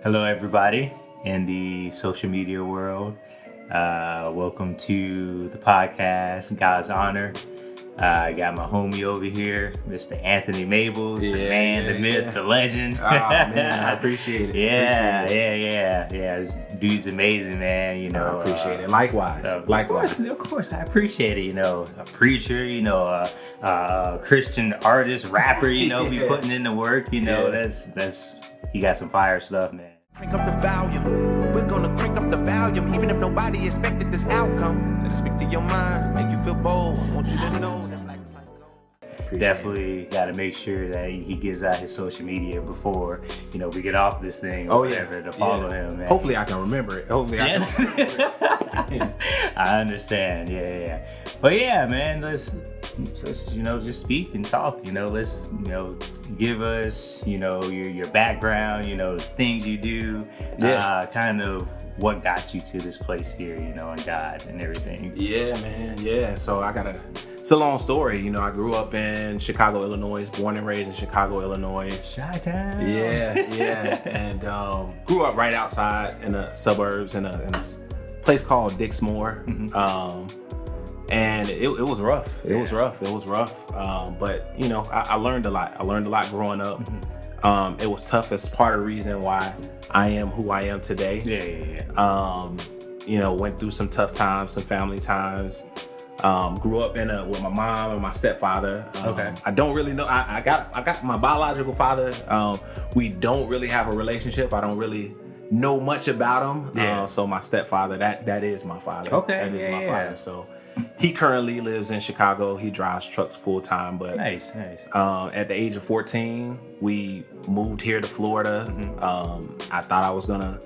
Hello, everybody in the social media world. Welcome to the podcast, God's Honor. I got my homie over here, Mr. Anthony Mabels, the man, the myth, the legend. Oh, man, I appreciate it. Yeah. This dude's amazing, man. You know, I appreciate it. Likewise. Of course, I appreciate it. You know, a preacher, a Christian artist, rapper. Be putting in the work. That's you got some fire stuff, man. Crank up the volume. We're gonna crank up the volume, even if nobody expected this outcome. Let it speak to your mind, make you feel bold. I want you to know that black is like gold. Definitely got to make sure that he gives out his social media before we get off this thing or whatever to follow him. Man. Hopefully I can remember it. I understand. Yeah. But yeah, man, let's just speak and talk. Let's give us your background. The things you do. Kind of what got you to this place here. And God and everything. Yeah, man. Yeah. So it's a long story. I grew up in Chicago, Illinois, born and raised in Chicago, Illinois. Chi-town. Yeah. And grew up right outside in the suburbs in a place called Dixmoor. Mm-hmm. And it was rough. It was rough. But I learned a lot. I learned a lot growing up. Mm-hmm. It was tough as part of the reason why I am who I am today. Yeah. Went through some tough times, some family times. Grew up with my mom and my stepfather. Okay. I don't really know. I got my biological father. We don't really have a relationship. I don't really know much about him. Yeah. So my stepfather, that is my father. Okay. That is my father. So he currently lives in Chicago. He drives trucks full time. But Nice. at the age of 14, we moved here to Florida. Mm-hmm. I thought I was gonna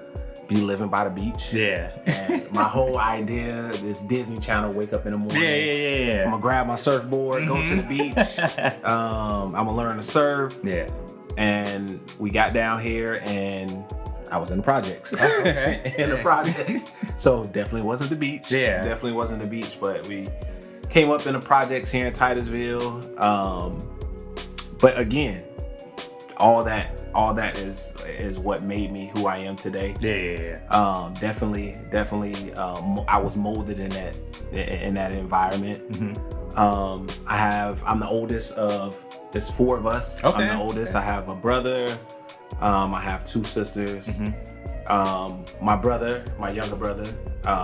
be living by the beach. Yeah. And my whole idea, this Disney Channel, wake up in the morning. Yeah. I'm gonna grab my surfboard, go to the beach. I'm gonna learn to surf. Yeah. And we got down here and I was in the projects. Okay. In the projects. So definitely wasn't the beach. Yeah. Definitely wasn't the beach, but we came up in the projects here in Titusville. But again, all that is what made me who I am today. Yeah. Definitely. I was molded in that environment. Mm-hmm. I'm the oldest of. There's four of us. Okay. I'm the oldest. Okay. I have a brother. I have two sisters. Mm-hmm. My younger brother,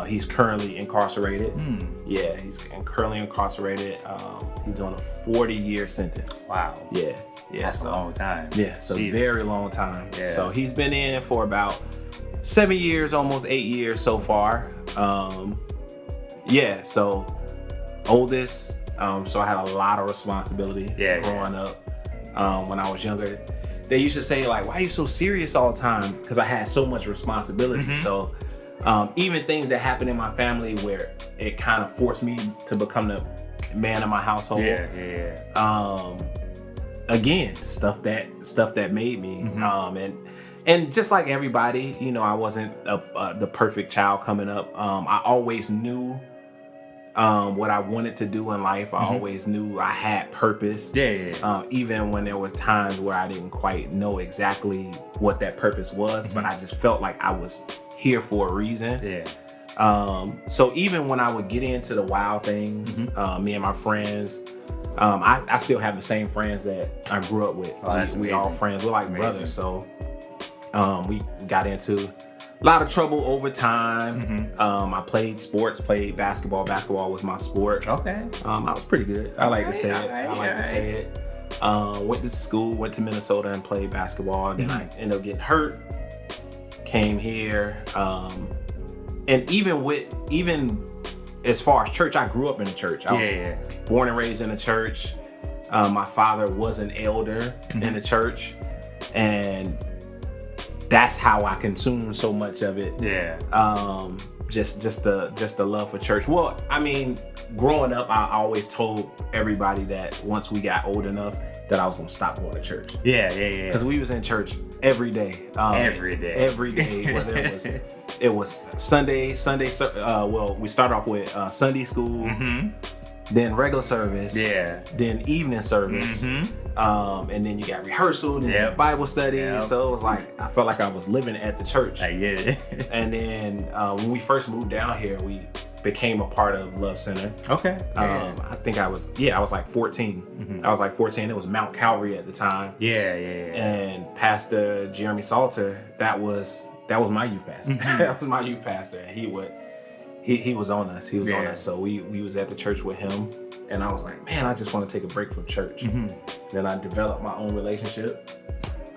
he's currently incarcerated. Yeah, he's currently incarcerated. He's doing a 40-year sentence. Wow. Yeah. That's a long time. Yeah, so Jesus. very long time. Yeah. So he's been in for about 7 years, almost 8 years so far. So oldest. So I had a lot of responsibility growing up. When I was younger, they used to say like, "Why are you so serious all the time?" Because I had so much responsibility. Mm-hmm. So even things that happened in my family where it kind of forced me to become the man of my household. Yeah. Again, stuff that made me. Mm-hmm. And just like everybody, I wasn't the perfect child coming up. I always knew what I wanted to do in life. I always knew I had purpose. Yeah. Even when there was times where I didn't quite know exactly what that purpose was, but I just felt like I was here for a reason. Yeah. So even when I would get into the wild things, me and my friends, I still have the same friends that I grew up with. We all friends. We're like brothers. So we got into a lot of trouble over time. I played sports, played basketball. Basketball was my sport. Okay. I was pretty good. I like to say it. Went to school, went to Minnesota and played basketball. Then I ended up getting hurt. Came here. And even as far as church, I grew up in the church. I was born and raised in the church. My father was an elder in the church. And that's how I consumed so much of it. Yeah. Just the love for church. Well, I mean, growing up, I always told everybody that once we got old enough that I was gonna stop going to church. Yeah. Because we was in church every day. Every day. Whether it was Sunday. Well, we start off with Sunday school, then regular service, Yeah. then evening service, and then you got rehearsal, then you got Bible study. So it was like I felt like I was living at the church. I get it. And then when we first moved down here, we became a part of Love Center. Okay. I think I was like 14. I was like 14. It was Mount Calvary at the time. Yeah. And Pastor Jeremy Salter, that was my youth pastor. That was my youth pastor, and he was on us. He was on us. So we was at the church with him, and I was like, man, I just want to take a break from church. Then I developed my own relationship,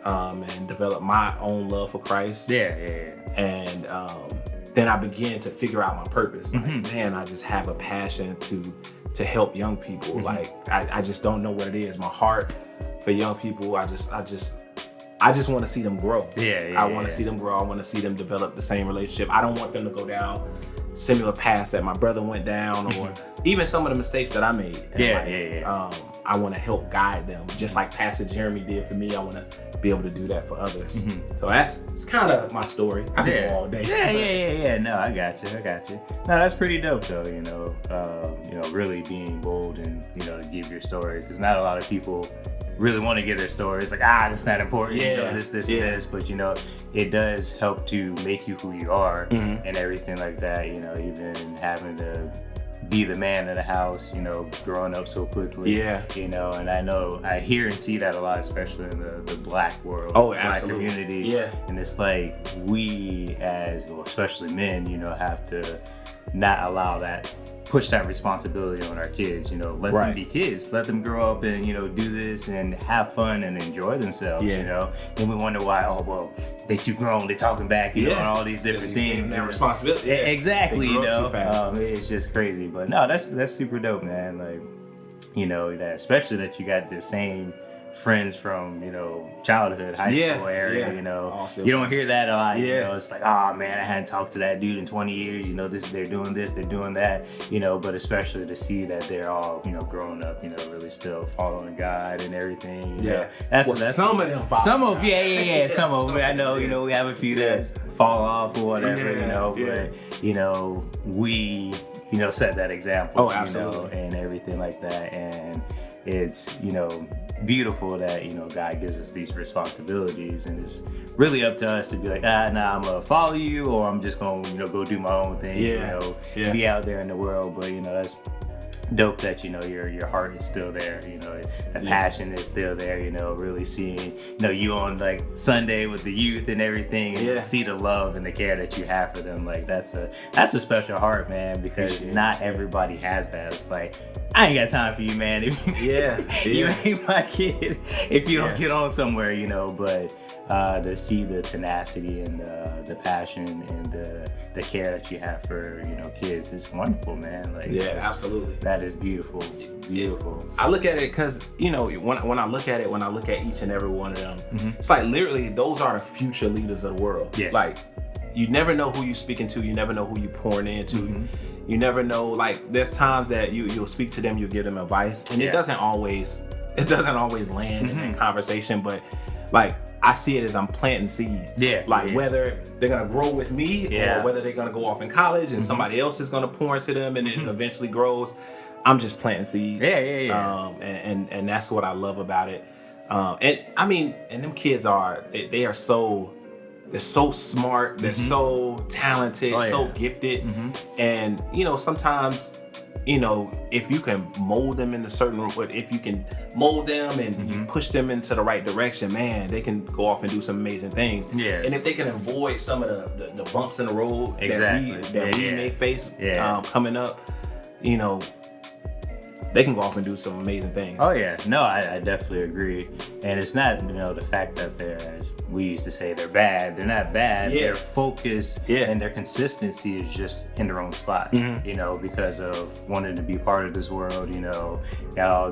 and developed my own love for Christ. And then I began to figure out my purpose. Like, man, I just have a passion to help young people. Like, I just don't know what it is. My heart for young people, I just want to see them grow. I want to see them grow. I want to see them develop the same relationship. I don't want them to go down similar paths that my brother went down, or even some of the mistakes that I made. I want to help guide them, just like Pastor Jeremy did for me. I want to be able to do that for others. So it's kind of my story. I can go all day. Yeah. No, I got you. No, that's pretty dope though. You know, really being bold and to give your story, because not a lot of people really want to give their story. It's like, it's not important. This, but it does help to make you who you are and everything like that. Even having to be the man of the house, growing up so quickly. And I hear and see that a lot, especially in the black world, black community. And it's like we as, especially men, have to not allow that, push that responsibility on our kids. Let them be kids, let them grow up and do this and have fun and enjoy themselves. And we wonder why, they too grown, they talking back, and all these different things. That responsibility. Exactly. Too fast. It's just crazy. But no, that's super dope, man. Like, that especially that you got the same friends from childhood, high school area. You don't hear that a lot. It's like, oh man, I hadn't talked to that dude in 20 years. They're doing this, they're doing that. But especially to see that they're all growing up, really still following God and everything. That's some of them. Some of some of them. I know. We have a few that fall off or whatever. But we set that example. And everything like that. And it's beautiful that God gives us these responsibilities, and it's really up to us to be like, I'm gonna follow you, or I'm just gonna go do my own thing. Be out there in the world. But that's dope that your heart is still there. The passion is still there. Really seeing you on like Sunday with the youth and everything, and see the love and the care that you have for them. Like that's a special heart, man, because not everybody has that. It's like, I ain't got time for you, man. If you ain't my kid, if you don't get on somewhere, but to see the tenacity and the passion and the care that you have for kids is wonderful, man. Like, absolutely, that is beautiful. I look at it because when I look at each and every one of them, it's like literally those are the future leaders of the world. Like, you never know who you're speaking to, you never know who you're pouring into. You never know, like, there's times that you'll speak to them, you'll give them advice, and it doesn't always land in that conversation, but like, I see it as I'm planting seeds. Whether they're gonna grow with me or whether they're gonna go off in college and somebody else is gonna pour into them and it eventually grows, I'm just planting seeds. And that's what I love about it. And I mean, and them kids they are so. They're so smart. They're so talented, so gifted. And sometimes, if you can mold them in a certain, if you can mold them and you push them into the right direction, man, they can go off and do some amazing things. And if they can avoid some of the bumps in the road that we may face coming up, they can go off and do some amazing things. No, I definitely agree. And it's not the fact that they're, as we used to say, they're bad. They're not bad. Their focus and their consistency is just in their own spot. Because of wanting to be part of this world. Got all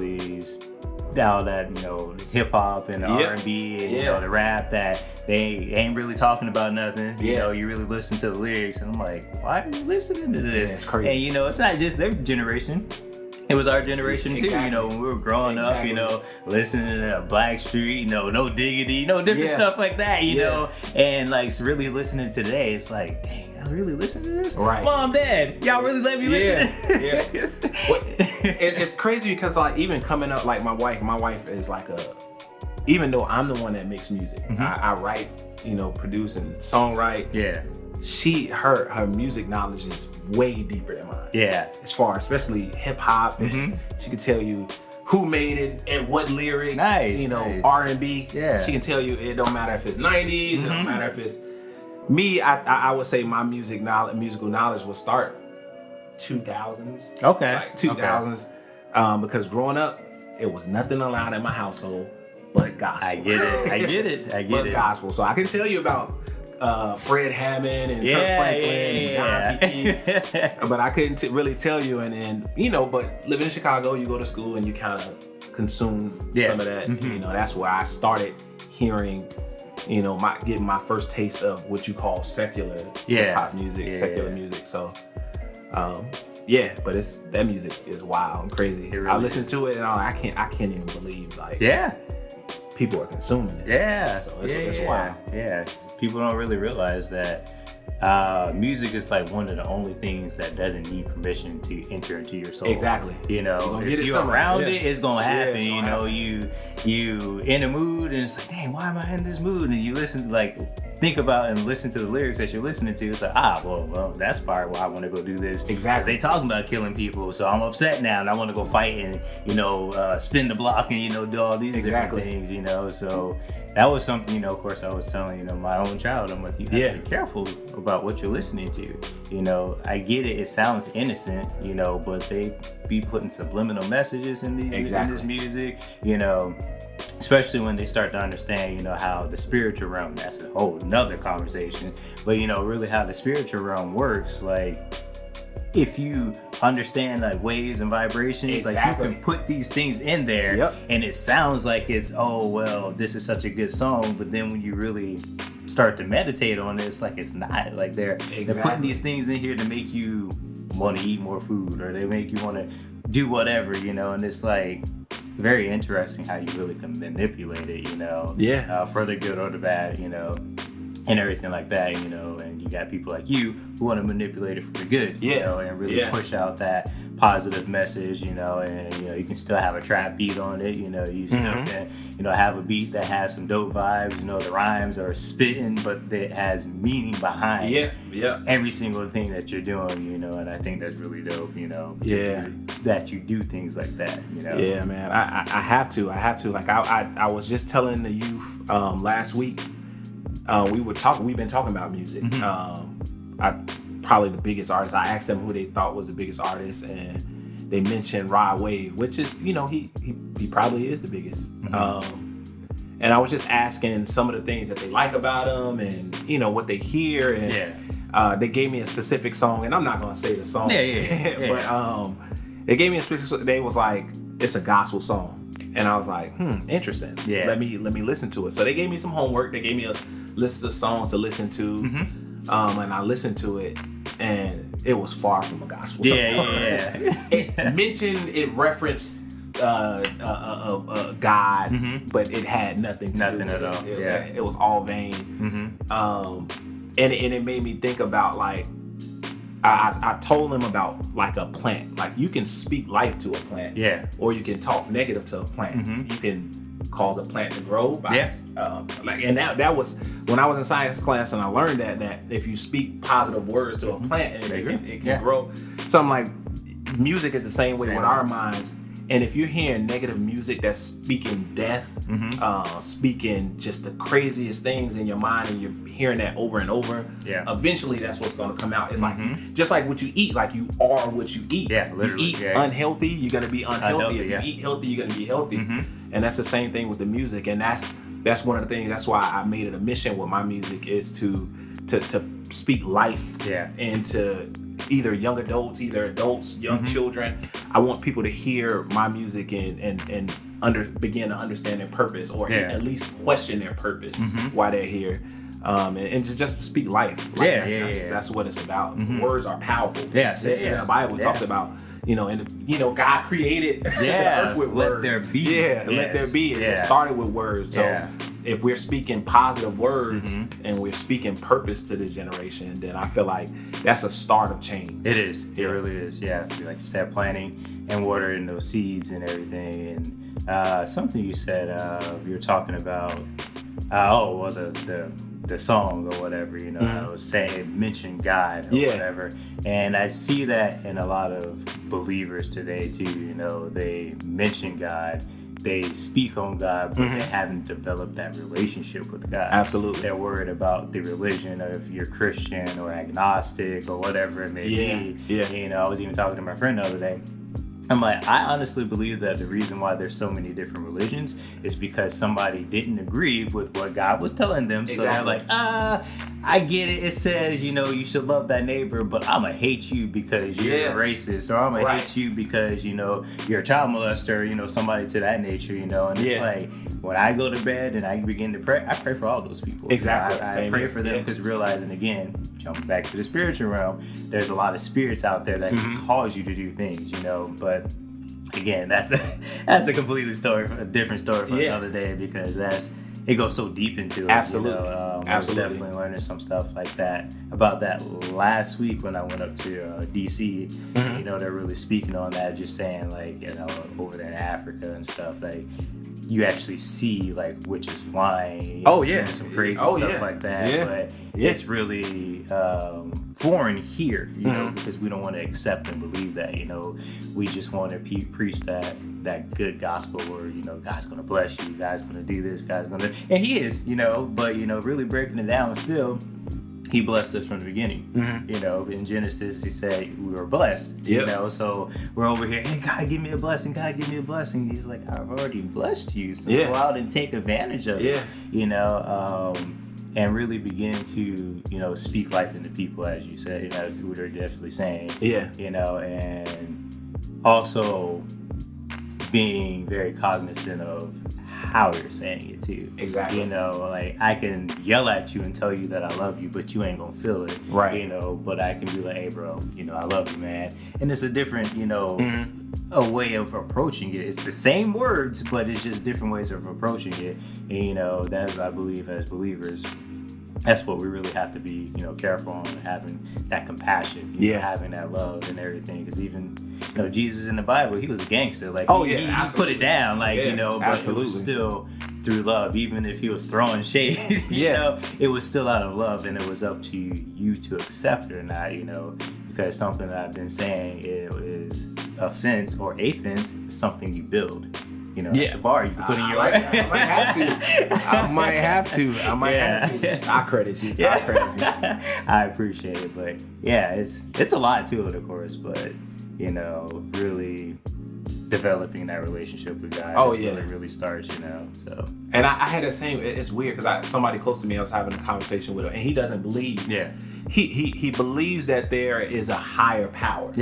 that hip hop and R&B and the rap that they ain't really talking about nothing. You really listen to the lyrics, and I'm like, why are you listening to this? It's crazy. And it's not just their generation. It was our generation too, when we were growing up, listening to Blackstreet, No Diggity, different stuff like that, and like really listening to today, it's like, dang, y'all really listen to this? Right. Mom, Dad, y'all really let me listen? Yeah. It's crazy because like even coming up, like my wife is like even though I'm the one that makes music, I write, produce and songwrite. Yeah. Her music knowledge is way deeper than mine. Yeah. As far, especially hip hop, and she can tell you who made it and what lyric. Nice. R&B. Yeah. She can tell you it don't matter if it's 90s, it don't matter if it's me. I would say my musical knowledge will start 2000s. Okay. Like 2000s. Because growing up, it was nothing allowed in my household but gospel. I get it. But gospel. So I can tell you about Fred Hammond and Kirk Franklin and John P. But I couldn't really tell you. And but living in Chicago, you go to school and you kind of consume some of that. That's where I started hearing, getting my first taste of what you call secular hip hop music, secular music. So, but that music is wild and crazy. Really I listen to it and I can't even believe people are consuming this. Yeah. So it's wild. Yeah. People don't really realize that music is like one of the only things that doesn't need permission to enter into your soul. Exactly. If you're around it, it's gonna happen. It's gonna happen. You in a mood and it's like, dang, why am I in this mood? And you think about and listen to the lyrics that you're listening to. It's like, well, that's part why I want to go do this. Exactly. They talking about killing people, so I'm upset now and I want to go fight and spin the block and do all these different things. So that was something, of course, I was telling, my own child, I'm like, you have to be careful about what you're listening to. I get it sounds innocent, but they be putting subliminal messages in this music, especially when they start to understand, how the spiritual realm, that's a whole nother conversation, but really how the spiritual realm works, like, if you understand like waves and vibrations, like you can put these things in there and it sounds like it's, this is such a good song, but then when you really start to meditate on it, it's like it's not. Like they're putting these things in here to make you want to eat more food, or they make you want to do whatever, and it's like very interesting how you really can manipulate it, for the good or the bad, and everything like that, and you got people like you who want to manipulate it for the good, and really push out that positive message, and you can still have a trap beat on it, you still can, have a beat that has some dope vibes, the rhymes are spitting, but that has meaning behind every single thing that you're doing, and I think that's really dope, that you do things like that, Yeah, man, I have to, like I was just telling the youth last week. We've been talking about music. Probably the biggest artist. I asked them who they thought was the biggest artist, and they mentioned Rod Wave, which is, he probably is the biggest. And I was just asking some of the things that they like about him, and what they hear, and they gave me a specific song, and I'm not gonna say the song, but they gave me a specific. They was like, it's a gospel song, and I was like, interesting. Let me listen to it. So they gave me some homework. They gave me a list of songs to listen to, and I listened to it, and it was far from a gospel song. It referenced God, but it had nothing to do at all. It was all vain. And it made me think about, like, I told him about like a plant. Like, you can speak life to a plant, or you can talk negative to a plant. You can cause a plant to grow by, and that was when I was in science class, and I learned that if you speak positive words to a plant, it can grow. So I'm like, music is the same way with our minds. And if you're hearing negative music that's speaking death, speaking just the craziest things in your mind, and you're hearing that over and over, eventually that's what's going to come out. It's like, just like what you eat, like you are what you eat. Literally. You eat unhealthy, you're going to be unhealthy. If you eat healthy, you're going to be healthy. And that's the same thing with the music. And that's one of the things, that's why I made it a mission with my music, is to speak life into either young adults, young children. I want people to hear my music and begin to understand their purpose, or at least question their purpose, why they're here, and just to speak life. That's what it's about. Words are powerful. In the Bible, it talks about, God created the earth with words. Let there be. Let there be. It started with words. So if we're speaking positive words and we're speaking purpose to this generation, then I feel like that's a start of change. It is. It really is. Yeah. Like you said, planting and watering those seeds and everything. And something you said, you were talking about, the song or whatever, you know, I was saying, mention God or whatever. And I see that in a lot of believers today too, you know, they mention God, they speak on God, but they haven't developed that relationship with God. Absolutely. They're worried about the religion of you're Christian or agnostic or whatever it may be. Yeah. You know, I was even talking to my friend the other day. I'm like, I honestly believe that the reason why there's so many different religions is because somebody didn't agree with what God was telling them. So they're like, I get it. It says, you know, you should love thy neighbor, but I'm going to hate you because you're racist, or I'm going to hate you because, you know, you're a child molester, you know, somebody to that nature, you know. And it's like, when I go to bed and I begin to pray, I pray for all those people. Exactly. I pray for them because realizing, again, jumping back to the spiritual realm, there's a lot of spirits out there that can cause you to do things, you know. But again, that's a completely different story for another day, because it goes so deep into it. Absolutely. You know? Absolutely. I was definitely learning some stuff like that about that last week when I went up to DC. You know, they're really speaking on that, just saying, like, you know, over there in Africa and stuff, like, you actually see like witches flying. Some crazy stuff like that. But it's really foreign here, you know, because we don't want to accept and believe that. You know, we just want to preach that good gospel where, you know, God's gonna bless you, God's gonna do this, God's gonna, and He is, you know. But you know, really breaking it down, still, He blessed us from the beginning. You know, in Genesis, He said we were blessed. You know, so we're over here, hey, God, give me a blessing. God, give me a blessing. He's like, I've already blessed you, so go out and take advantage of it. You know, and really begin to, you know, speak life into people, as you said. You know, as we were definitely saying. You know, and also being very cognizant of how you're saying it too. Exactly. You know, like, I can yell at you and tell you that I love you, but you ain't gonna feel it. You know, but I can be like, hey bro, you know, I love you, man. And it's a different, you know, a way of approaching it. It's the same words, but it's just different ways of approaching it. And you know, that, I believe, as believers, that's what we really have to be, you know, careful on, having that compassion, you know, having that love and everything. Because even, you know, Jesus in the Bible, he was a gangster. Like, he put it down, like, you know, but it was still through love. Even if he was throwing shade, you know, it was still out of love, and it was up to you to accept it or not, you know. Because something that I've been saying, it is a fence or a fence is something you build. You know, it's a bar you can put in your... I might have to. I credit you. I appreciate it, but yeah, it's a lot to it, of course, but you know, really developing that relationship with God really starts, you know. So, and I had the same. It's weird because somebody close to me, I was having a conversation with him, and he doesn't believe. He believes that there is a higher power.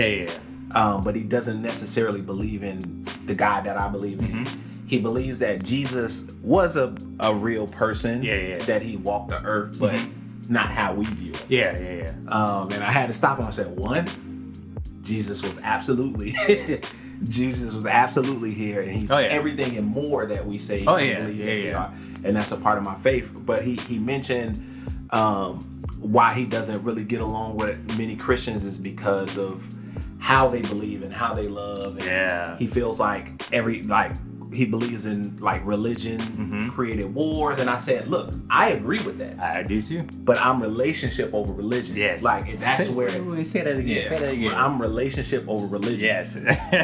But he doesn't necessarily believe in the God that I believe in. He believes that Jesus was a real person, that he walked the earth, but not how we view it. And I had to stop him. I said, one, Jesus was absolutely here, and he's everything and more that we say. And that's a part of my faith. But he mentioned why he doesn't really get along with many Christians is because of how they believe and how they love. And he feels like he believes in like religion created wars. And I said, look, I agree with that. I do too. But I'm relationship over religion. Like, that's where... Say that again. Say that again. I'm relationship over religion.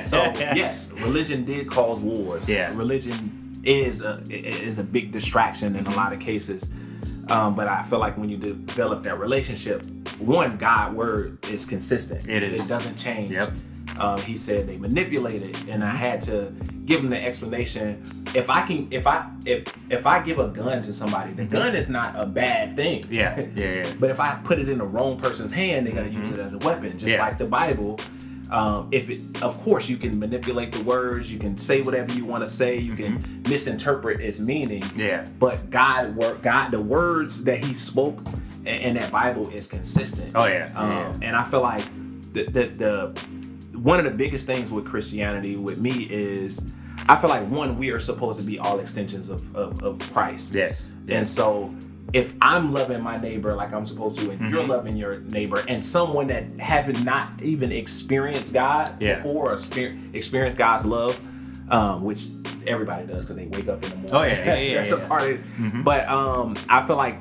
So, yes, religion did cause wars. Religion is a big distraction in a lot of cases. But I feel like when you develop that relationship, one, God's word is consistent. It doesn't change. He said they manipulate it, and I had to give him the explanation. If I give a gun to somebody, the gun is not a bad thing. But if I put it in the wrong person's hand, they're gonna use it as a weapon, just like the Bible. Of course, you can manipulate the words, you can say whatever you want to say, you can misinterpret its meaning. But the words that he spoke in that Bible is consistent. And I feel like the one of the biggest things with Christianity with me is I feel like one, we are supposed to be all extensions of Christ. Yes. And so if I'm loving my neighbor like I'm supposed to, and you're loving your neighbor, and someone that haven't not even experienced God before, or experienced God's love, which everybody does because they wake up in the morning. Oh yeah. That's a part of it. But I feel like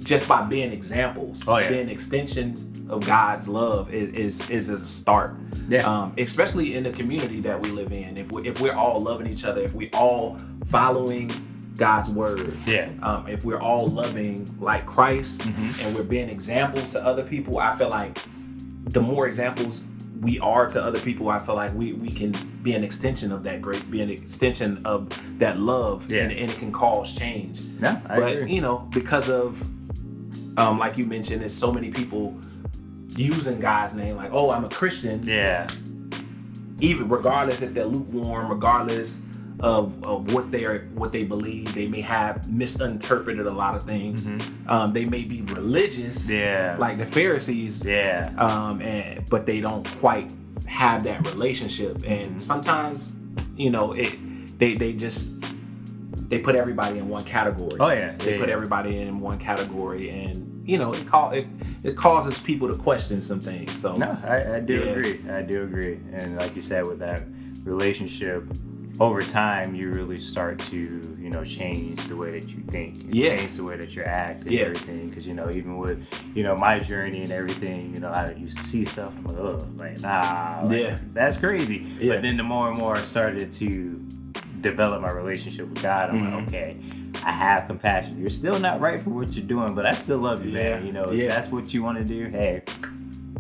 just by being examples, being extensions of God's love is a start. Yeah. Especially in the community that we live in. If we're all loving each other, if we all following God's word, if we're all loving like Christ, and we're being examples to other people, I feel like the more examples we are to other people, I feel like we can be an extension of that grace, be an extension of that love, and it can cause change. Yeah, I agree. You know, because of like you mentioned, there's so many people using God's name, like, oh, I'm a Christian. Yeah. Even regardless if they're lukewarm, regardless of what they believe, they may have misinterpreted a lot of things. They may be religious, like the Pharisees, but they don't quite have that relationship. And sometimes, you know, they put everybody in one category. They put everybody in one category, and you know, it causes people to question some things. So no, I do agree. I do agree. And like you said, with that relationship, over time, you really start to, you know, change the way that you think, change the way that you act and everything. Because, you know, even with, you know, my journey and everything, you know, I used to see stuff, I'm like, oh, like, nah, like, that's crazy. But then the more and more I started to develop my relationship with God, I'm like, okay, I have compassion. You're still not right for what you're doing, but I still love you, man. You know, if that's what you want to do, hey,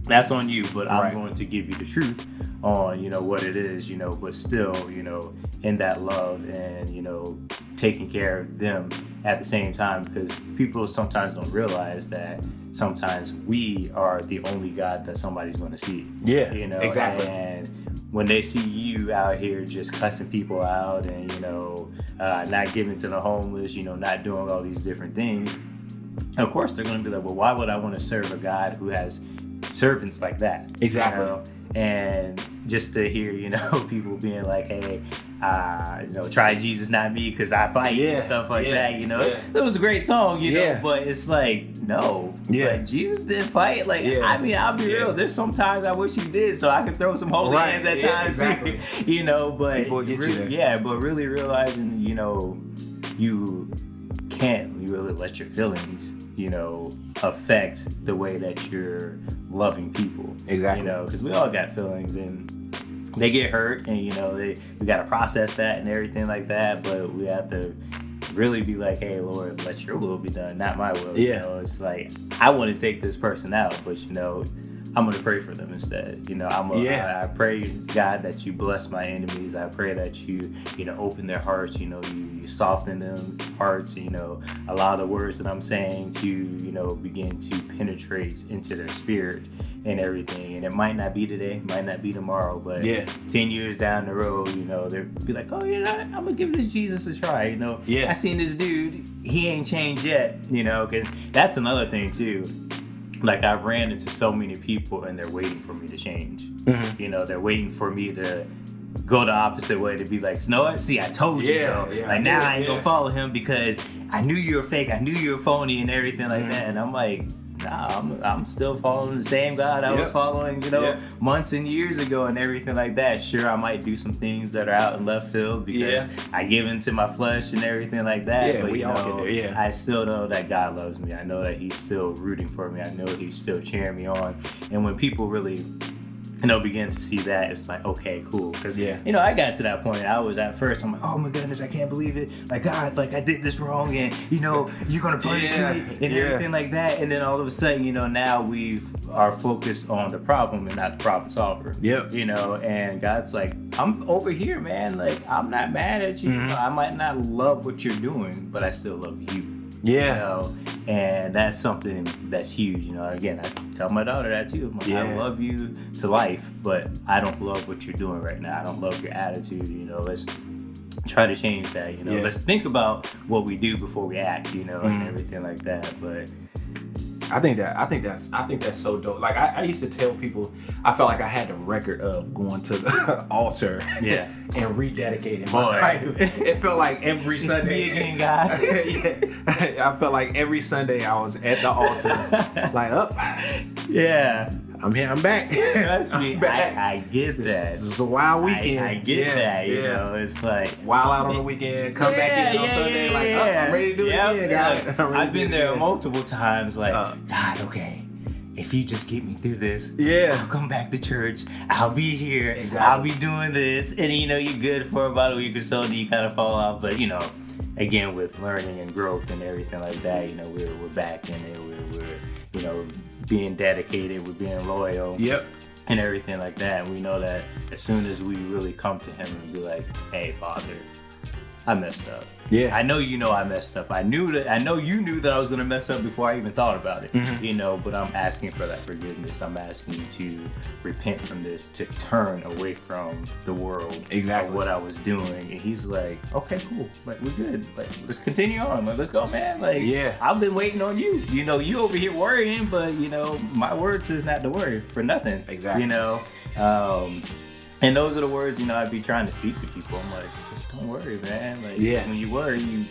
that's on you, but I'm going to give you the truth on, you know, what it is, you know, but still, you know, in that love and, you know, taking care of them at the same time, because people sometimes don't realize that sometimes we are the only God that somebody's going to see. You know, exactly. And when they see you out here just cussing people out and, you know, not giving to the homeless, you know, not doing all these different things, of course they're going to be like, well, why would I want to serve a God who has servants like that? Exactly. You know? And just to hear, you know, people being like, hey, you know, try Jesus, not me, because I fight and stuff like that, you know. It was a great song, you know, but it's like, no, like, Jesus didn't fight. Like, I mean, I'll be real, there's sometimes I wish he did, so I could throw some holy hands at times, exactly. You know, but people get you there. But really realizing, you know, you can't really let your feelings, you know, affect the way that you're loving people. Exactly. You know, because we all got feelings and they get hurt, and, you know, we got to process that and everything like that, but we have to really be like, hey, Lord, let your will be done, not my will. You know, it's like, I want to take this person out, but, you know, I'm going to pray for them instead. You know, I pray, God, that you bless my enemies. I pray that you know, open their hearts, you know, you soften them hearts, you know, allow the words that I'm saying to, you know, begin to penetrate into their spirit and everything. And it might not be today, might not be tomorrow, but 10 years down the road, you know, they'll be like, oh, you know, I'm going to give this Jesus a try, you know. I seen this dude, he ain't changed yet, you know, because that's another thing too. Like, I've ran into so many people and they're waiting for me to change. You know, they're waiting for me to go the opposite way, to be like, no, see, I told you so. Like, now I ain't gonna follow him because I knew you were fake, I knew you were phony and everything like that. And I'm like, nah, I'm still following the same God I was following, you know, months and years ago and everything like that. Sure, I might do some things that are out in left field because I give into my flesh and everything like that. But, you know, I still know that God loves me. I know that he's still rooting for me. I know he's still cheering me on. And when people really, you know, begin to see that, it's like, okay, cool. Because, you know, I got to that point. I was at first, I'm like, oh my goodness, I can't believe it. Like, God, like, I did this wrong, and, you know, you're going to punish me and everything like that. And then all of a sudden, you know, now we are focused on the problem and not the problem solver. You know, and God's like, I'm over here, man. Like, I'm not mad at you. You know, I might not love what you're doing, but I still love you. You know, and that's something that's huge. You know, again, I tell my daughter that too. I'm like, I love you to life, but I don't love what you're doing right now. I don't love your attitude. You know, let's try to change that. You know, let's think about what we do before we act. You know, and everything like that. But I think that's so dope. Like I used to tell people, I felt like I had the record of going to the altar, and rededicating my life. It felt like every Sunday, again, God. I felt like every Sunday I was at the altar, like I'm here, I'm back. Trust me, I get that. This is a wild weekend. I get that. You know, it's like wild out on the weekend, come back in on Sunday, I'm ready to do it again, God. I've been there multiple times, like, God, okay, if you just get me through this, I'll come back to church, I'll be here, I'll be doing this, and you know, you're good for about a week or so, and you kind of fall off, but you know, again, with learning and growth and everything like that, you know, we're back in it, we're you know, being dedicated, we're being loyal, and everything like that. And we know that as soon as we really come to Him and be like, "Hey, Father, I messed up. I know you know I messed up. I know you knew that I was gonna mess up before I even thought about it. You know, but I'm asking for that forgiveness. I'm asking you to repent from this, to turn away from the world, of what I was doing." And He's like, "Okay, cool. Like, we're good. Like, let's continue on. Like, let's go, man. Like, I've been waiting on you. You know, you over here worrying, but you know, my word says not to worry for nothing. You know." And those are the words, you know, I'd be trying to speak to people. I'm like, just don't worry, man. Like, when you worry,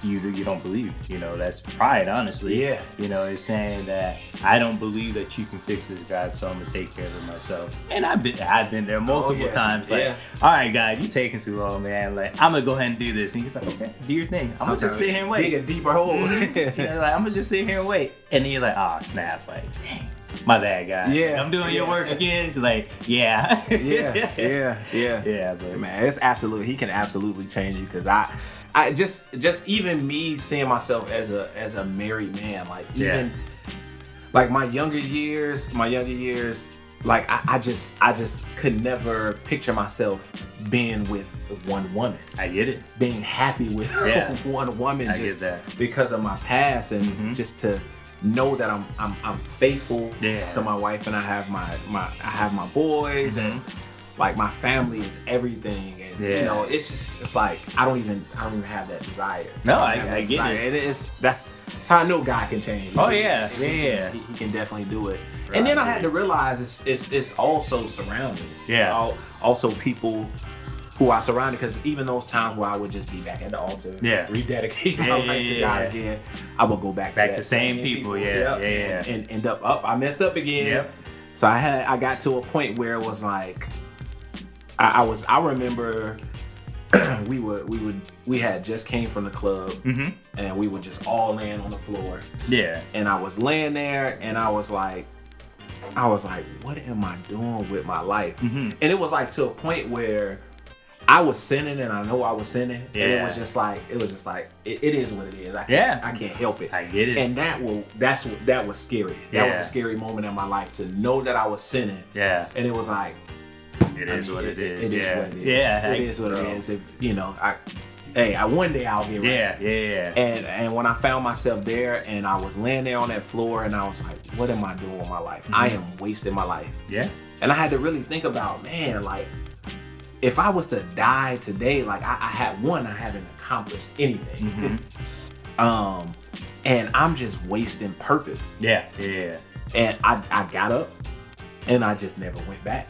you don't believe. You know, that's pride, honestly. You know, it's saying that I don't believe that you can fix this, God, so I'm gonna take care of it myself. And I've been there multiple times. Like, all right, God, you taking too long, man. Like, I'm gonna go ahead and do this. And He's like, okay, do your thing. I'm gonna just sit here and wait. Dig a deeper hole. Like, I'm gonna just sit here and wait. And then you're like, oh, snap, like, dang. My bad, guy. I'm doing your work again. She's like, but man, it's absolutely, He can absolutely change you, because I just even me seeing myself as a married man, like even like my younger years, like I just could never picture myself being with one woman. I get it. Being happy with one woman, just because of my past, and just to know that I'm faithful to my wife, and I have my boys, and like my family is everything, and you know, it's like I don't even have that desire. No, I get it. And that's how I know God can change. He can definitely do it. Right. And then I had to realize it's also surroundings. It's also people who I surrounded, because even those times where I would just be back at the altar, rededicate my life to God again, I would go back to same people, and end up I messed up again. So I got to a point where it was like I remember we had just came from the club, and we were just all laying on the floor, and I was laying there, and I was like, what am I doing with my life? And it was like to a point where I was sinning, and I know I was sinning, and it was just like it is what it is. I can't help it. I get it. And that was scary. That was a scary moment in my life, to know that I was sinning. And it was like, it is what it is. It is what it is. It is what it is. If, you know, one day I'll get right. And when I found myself there, and I was laying there on that floor, and I was like, what am I doing with my life? I am wasting my life. And I had to really think about, man, like, if I was to die today, like I haven't accomplished anything. And I'm just wasting purpose. And I got up, and I just never went back.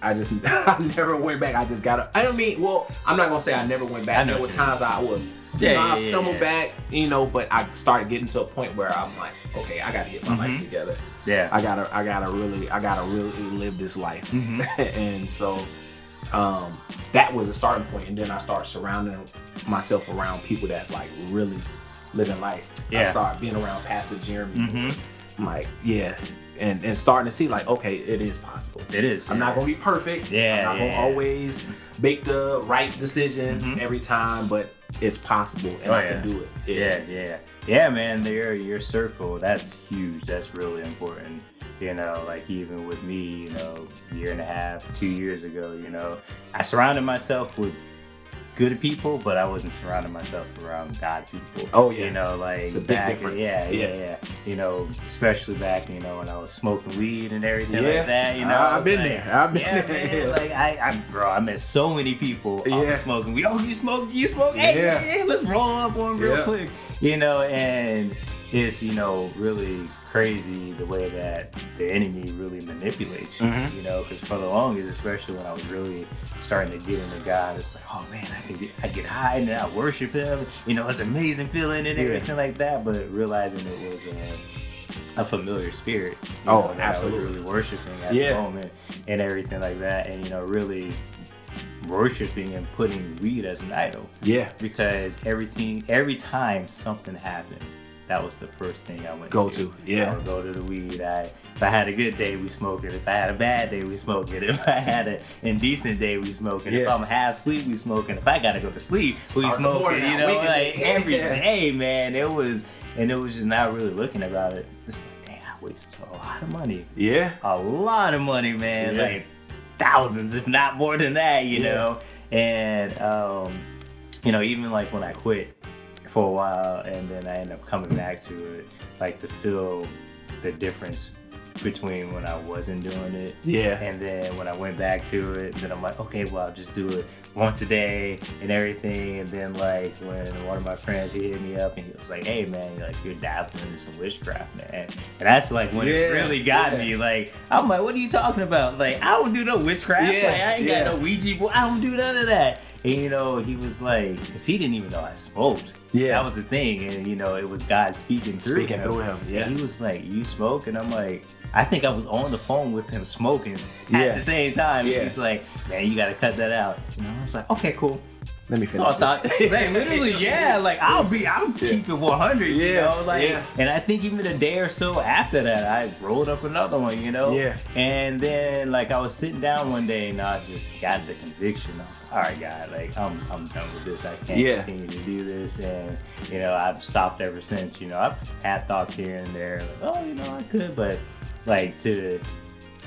I never went back. I just got up. I'm not gonna say I never went back. There were times I would, I stumble back, you know, but I started getting to a point where I'm like, okay, I gotta get my life together. I gotta really live this life. And so that was a starting point, and then I started surrounding myself around people that's like really living life. I started being around Pastor Jeremy. I'm like, and starting to see like, okay, it is possible. It is. I'm not gonna be perfect. I'm not gonna always make the right decisions every time, but it's possible, and I can do it. Yeah, man. Your circle, that's huge. That's really important. You know, like even with me, you know, a year and a half, 2 years ago, you know, I surrounded myself with good people, but I wasn't surrounding myself around God people. You know, like it's a big difference. You know, especially back, you know, when I was smoking weed and everything like that. You know, I've been there. Man, like I met so many people off smoking weed. Oh, you smoke? Hey, let's roll up one real quick. You know, and it's, you know, really crazy the way that the enemy really manipulates you, you know, because for the longest, especially when I was really starting to get into God, it's like, oh man, I get high and I worship him, you know, it's an amazing feeling and everything like that, but realizing it was a familiar spirit, you know, that absolutely, I was really worshiping at the moment and everything like that, and, you know, really worshiping and putting weed as an idol. Yeah. Because every time something happened, that was the first thing I went to. Yeah. I would go to the weed. If I had a good day, we smoke it. If I had a bad day, we smoke it. If I had an indecent day, we smoke it. If I'm half asleep, we smoke it. If I gotta go to sleep, we smoke it. You know, like every day, man. It was just not really looking about it. Just like, damn, I wasted a lot of money. Yeah. A lot of money, man. Like thousands, if not more than that, you know. And you know, even like when I quit for a while and then I ended up coming back to it, like to feel the difference between when I wasn't doing it and then when I went back to it, then I'm like, okay, well, I'll just do it once a day and everything. And then like when one of my friends, he hit me up and he was like, hey man, like you're dabbling in some witchcraft, man. And that's like when it really got me. Like I'm like, what are you talking about? Like I don't do no witchcraft. Like I ain't got no Ouija board. I don't do none of that. And you know, he was like, cause he didn't even know I smoked. Yeah, that was the thing, and you know, it was God speaking through him. Yeah, and he was like, "You smoke?" And I'm like, I think I was on the phone with him smoking at the same time. Yeah. He's like, "Man, you got to cut that out." You know, I was like, "Okay, cool." Let me finish. So I thought, like, literally, like I'll keep it 100. You know, like, and I think even a day or so after that, I rolled up another one. You know, and then like I was sitting down one day and I just got the conviction. I was like, all right, God, like I'm done with this. I can't continue to do this, and you know, I've stopped ever since. You know, I've had thoughts here and there, like, oh, you know, I could, but like to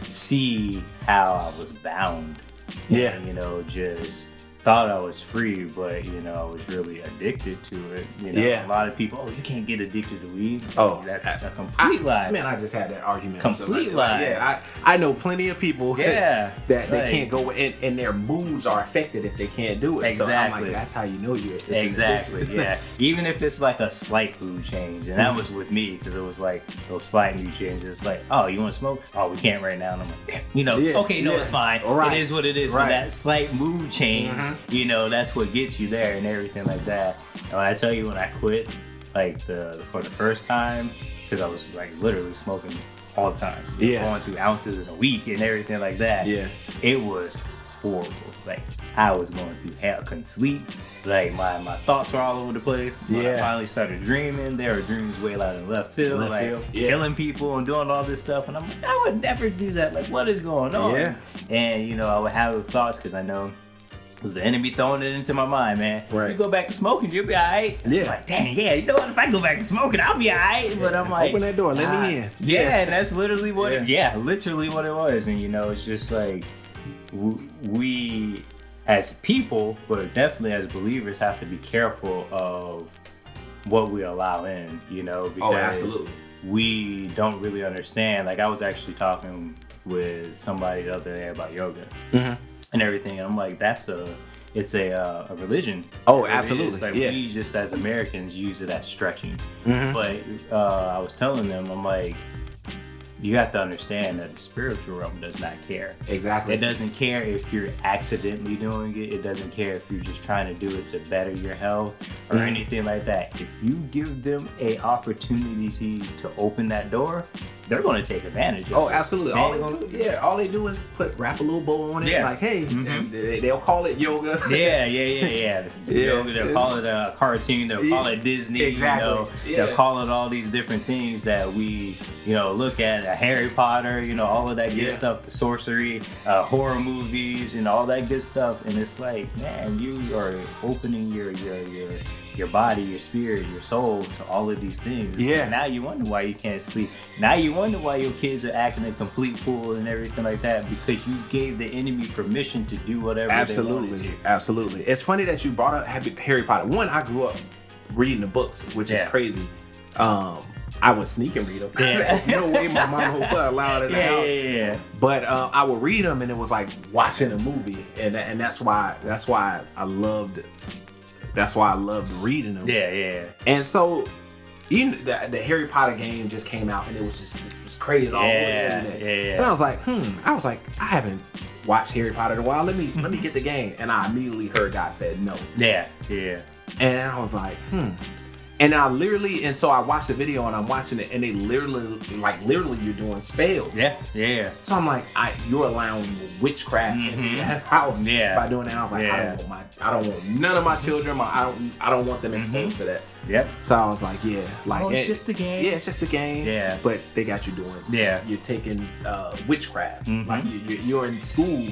see how I was bound. And, you know, just thought I was free, but you know, I was really addicted to it. You know, a lot of people, oh, you can't get addicted to weed. Oh, that's a complete lie. Man, I just had that argument. Complete lie. Yeah, I know plenty of people that they can't go and their moods are affected if they can't do it. Exactly. So I'm like, that's how you know you're exactly. Yeah. Even if it's like a slight mood change, and that was with me because it was like those slight mood changes. Like, oh, you want to smoke? Oh, we can't right now. And I'm like, damn. You know, okay, no, it's fine. Right. It is what it is. But that slight mood change. You know, that's what gets you there and everything like that. And when I tell you, when I quit, like for the first time, because I was like literally smoking all the time, going through ounces in a week and everything like that. Yeah, it was horrible. Like I was going through hell, couldn't sleep. Like my thoughts were all over the place. When I finally started dreaming, there were dreams way out in left field, killing people and doing all this stuff. And I'm like, I would never do that. Like, what is going on? Yeah. And you know, I would have those thoughts because I know it was the enemy throwing it into my mind, man. Right. You go back to smoking, you'll be all right. Yeah. I'm like, dang, you know what? If I go back to smoking, I'll be all right. But I'm like, open that door, let me in. Yeah, and that's literally what literally what it was. And you know, it's just like we as people, but definitely as believers, have to be careful of what we allow in, you know, because we don't really understand. Like I was actually talking with somebody the other day about yoga. And everything, and I'm like, it's a religion. Oh, absolutely. It's like we just as Americans use it as stretching. But I was telling them, I'm like, you have to understand that the spiritual realm does not care. Exactly. It doesn't care if you're accidentally doing it. It doesn't care if you're just trying to do it to better your health or anything like that. If you give them a opportunity to open that door, they're going to take advantage of it. Oh, absolutely. All they do is wrap a little bow on it, like, hey, and they'll call it yoga. Yoga, they'll call it a cartoon, they'll call it Disney, exactly. You know, they'll call it all these different things that we, you know, look at, Harry Potter, you know, all of that good stuff, the sorcery, horror movies, and all that good stuff. And it's like, man, you are opening your body, your spirit, your soul to all of these things. Like, now you wonder why you can't sleep. Now you wonder why your kids are acting a complete fool and everything like that, because you gave the enemy permission to do whatever they wanted to. Absolutely. It's funny that you brought up Harry Potter. One, I grew up reading the books, which is crazy. I would sneak and read them. There's no way my mom would allow it in the house. But I would read them, and it was like watching a movie, and that's why I loved reading them. And so the Harry Potter game just came out, and it was crazy all over the internet. And I was like, I haven't watched Harry Potter in a while. Let me get the game. And I immediately heard God said no. Yeah. And I was like, And so I watched the video and I'm watching it, and they literally you're doing spells. Yeah. So I'm like, you're allowing witchcraft into that house by doing that. And I was like, I don't want none of my children. I don't want them exposed to that. Yep. So I was like, it's just a game. Yeah, it's just a game. Yeah. But they got you doing. Yeah. You're taking witchcraft. Like you're in school.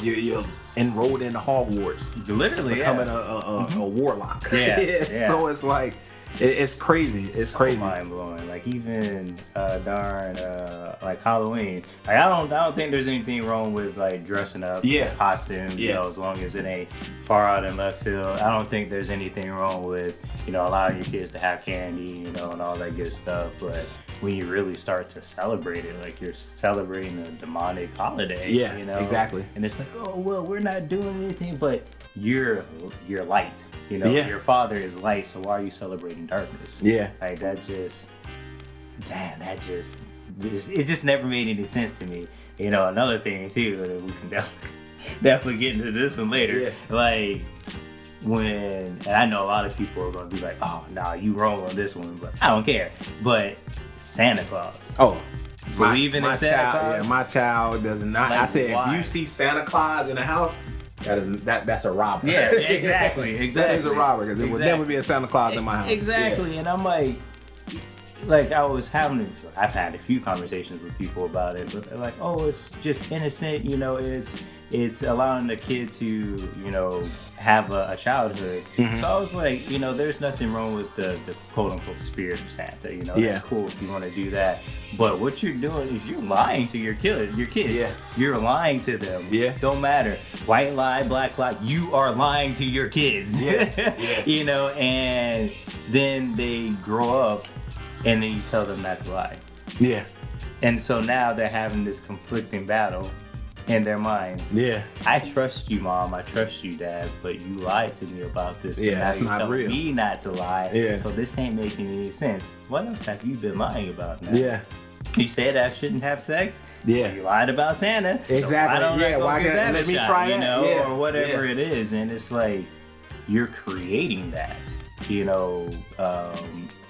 You're enrolled in Hogwarts. Literally, becoming a warlock. Yeah. So it's like. It's crazy. It's so crazy. Mind blowing. Like even like Halloween. Like I don't think there's anything wrong with like dressing up, costume. You know, as long as it ain't far out in left field. I don't think there's anything wrong with allowing your kids to have candy, and all that good stuff. But when you really start to celebrate it, like you're celebrating a demonic holiday. Yeah. Exactly. And it's like, oh well, we're not doing anything, but you're light. Your father is light, so why are you celebrating darkness? Yeah. Like it just never made any sense to me. Another thing too, that we can definitely get into this one later. Yeah. Like and I know a lot of people are gonna be like, oh nah, you wrong on this one, but I don't care. But Santa Claus. Oh. Believing in Santa Claus? Yeah, my child does not. Like, I said, why? If you see Santa Claus in the house, that's a robber. Yeah, exactly. That is a robber, because it would never be a Santa Claus in my house. Exactly. And I'm like I've had a few conversations with people about it, but they're like, oh, it's just innocent, it's allowing the kid to, have a childhood. So I was like, there's nothing wrong with the quote unquote spirit of Santa, that's cool if you want to do that. But what you're doing is you're lying to your kids. Yeah. You're lying to them. Yeah. Don't matter. White lie, black lie, you are lying to your kids. Yeah. And then they grow up and then you tell them not to lie. Yeah. And so now they're having this conflicting battle in their minds. Yeah. I trust you, Mom. I trust you, Dad. But you lied to me about this. But now that's you're not telling real. me not to lie. Yeah. So this ain't making any sense. What else have you been lying about now? Yeah. You said I shouldn't have sex. Yeah. You lied about Santa. Exactly. So why don't I go give that let a me shot, try that? or whatever it is. And it's like you're creating that.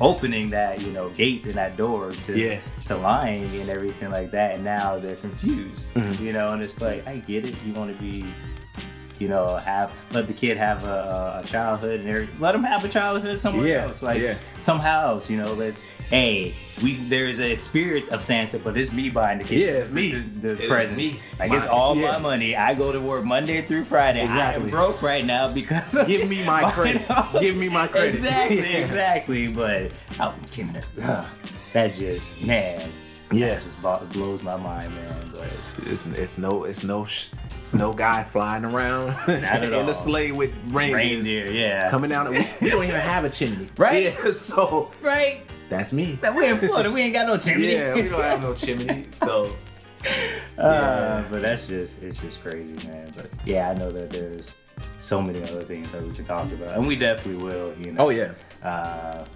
Opening that, gates and that door to lying and everything like that, and now they're confused. And it's like, I get it. You want to be, let the kid have a childhood and everything. Let them have a childhood somewhere else. Somehow else, there's a spirit of Santa, but it's me buying the kid. Yeah, it's me. The presents. Me. It's all my money. I go to work Monday through Friday. Exactly. I'm broke right now because give me my credit. Give me my credit. Exactly. But I'm giving it. That just, man. Yeah. That just blows my mind, man. But it's no guy flying around not at all. in a sleigh with reindeer. Coming down. We don't even have a chimney. Right. Yeah. So. Right. That's me. We in Florida. We ain't got no chimney. Yeah, we don't have no chimney. So. But it's just crazy, man. But yeah, I know that there's so many other things that we can talk about, and we definitely will. Oh yeah. The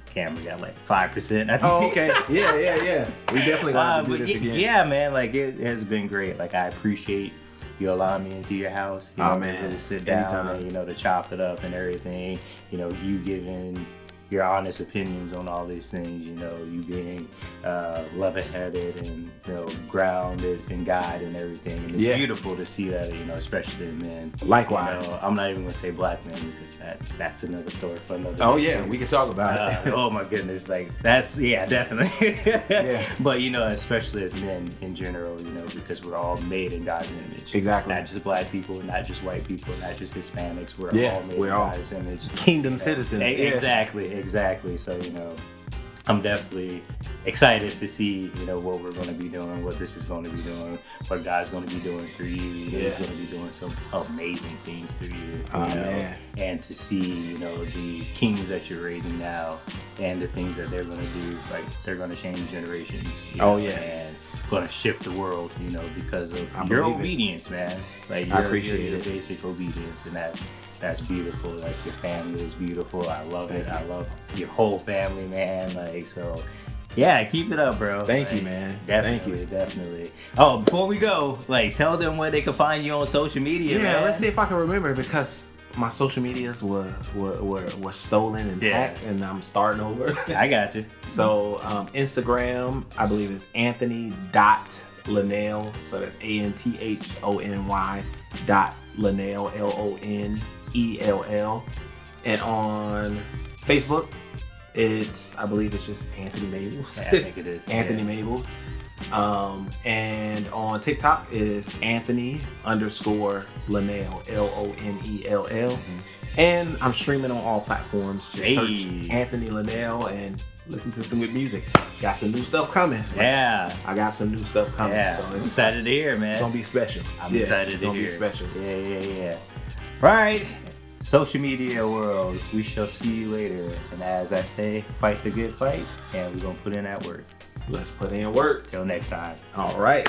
camera got like 5%. I think. Oh okay. Yeah. We definitely gonna do this again. Yeah, man. Like it has been great. Like I appreciate you allowing me into your house. Man. To really sit down and to chop it up and everything. You giving your honest opinions on all these things, you being level-headed and grounded in God and everything. And it's beautiful to see that, especially in men. Likewise. I'm not even gonna say black men because that's another story for another day. Oh yeah, we can talk about it. Oh my goodness, like that's definitely. Yeah. But especially as men in general, because we're all made in God's image. Exactly. Not just black people, not just white people, not just Hispanics. We're all made in God's image. Kingdom citizens. Exactly. So, I'm definitely excited to see, what we're going to be doing, what this is going to be doing, what God's going to be doing through you. He's going to be doing some amazing things through you. Man. And to see, the kings that you're raising now and the things that they're going to do, like they're going to change generations. And going to shift the world, because of your obedience, man. Like I appreciate your it. basic obedience, and That's beautiful. Like, your family is beautiful. I love it. I love your whole family, man. Like, so yeah, keep it up, bro. Thank you, Like, man. Definitely, Thank you. Definitely. Oh, before we go, like, tell them where they can find you on social media. Yeah, man. let's see if I can remember, because my social medias were stolen and hacked, and I'm starting over. I got you. So Instagram, I believe, is Anthony.Linnell. So that's ANTHONY.Linnell, LONELL. And on Facebook, I believe it's just Anthony Mabels. Yeah, I think it is. Anthony Mabels. And on TikTok is Anthony_Linnell, LONELL. And I'm streaming on all platforms. Just search Anthony Linnell and listen to some good music. Got some new stuff coming. Yeah. I got some new stuff coming. Yeah. So I'm excited to hear, man. It's gonna be special. I'm excited to hear. It's gonna be special. Yeah. Right. Social media world, we shall see you later. And as I say, fight the good fight, and we're gonna put in that work. Let's put in work. Till next time. All right.